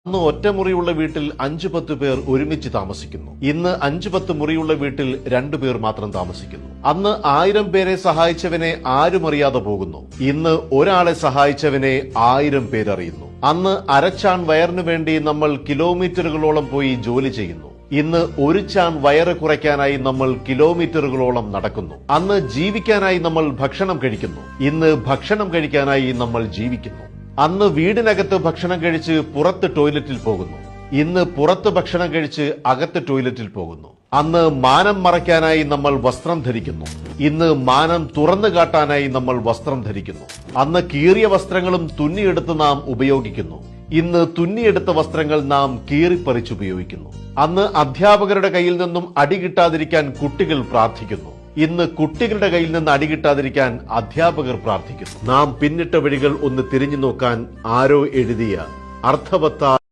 അന്ന് ഒറ്റമുറിയുള്ള വീട്ടിൽ 5-10 പേർ ഒരുമിച്ച് താമസിക്കുന്നു. ഇന്ന് 5-10 മുറിയുള്ള വീട്ടിൽ 2 പേർ മാത്രം താമസിക്കുന്നു. അന്ന് 1000 പേരെ സഹായിച്ചവനെ ആരും അറിയാതെ പോകുന്നു. ഇന്ന് ഒരാളെ സഹായിച്ചവനെ 1000 പേരറിയുന്നു. അന്ന് അരച്ചാൺ വയറിനു വേണ്ടി നമ്മൾ കിലോമീറ്ററുകളോളം പോയി ജോലി ചെയ്യുന്നു. ഇന്ന് ഒരു ചാൺ വയറ് കുറയ്ക്കാനായി നമ്മൾ കിലോമീറ്ററുകളോളം നടക്കുന്നു. അന്ന് ജീവിക്കാനായി നമ്മൾ ഭക്ഷണം കഴിക്കുന്നു. ഇന്ന് ഭക്ഷണം കഴിക്കാനായി നമ്മൾ ജീവിക്കുന്നു. അന്ന് വീടിനകത്ത് ഭക്ഷണം കഴിച്ച് പുറത്ത് ടോയ്ലറ്റിൽ പോകുന്നു. ഇന്ന് പുറത്ത് ഭക്ഷണം കഴിച്ച് അകത്ത് ടോയ്ലറ്റിൽ പോകുന്നു. അന്ന് മാനം മറയ്ക്കാനായി നമ്മൾ വസ്ത്രം ധരിക്കുന്നു. ഇന്ന് മാനം തുറന്നു കാട്ടാനായി നമ്മൾ വസ്ത്രം ധരിക്കുന്നു. അന്ന് കീറിയ വസ്ത്രങ്ങളും തുന്നിയെടുത്ത് നാം ഉപയോഗിക്കുന്നു. ഇന്ന് തുന്നിയെടുത്ത വസ്ത്രങ്ങൾ നാം കീറിപ്പറിച്ചുപയോഗിക്കുന്നു. അന്ന് അധ്യാപകരുടെ കയ്യിൽ നിന്നും അടി കിട്ടാതിരിക്കാൻ കുട്ടികൾ പ്രാർത്ഥിക്കുന്നു. ഇന്ന് കുട്ടികളുടെ കയ്യിൽ നിന്ന് അടി കിട്ടാതിരിക്കാൻ അധ്യാപകർ പ്രാർത്ഥിക്കുന്നു. നാം പിന്നിട്ട വഴികൾ ഒന്ന് തിരിഞ്ഞു നോക്കാൻ ആരോ എഴുതിയ അർത്ഥവത്തായ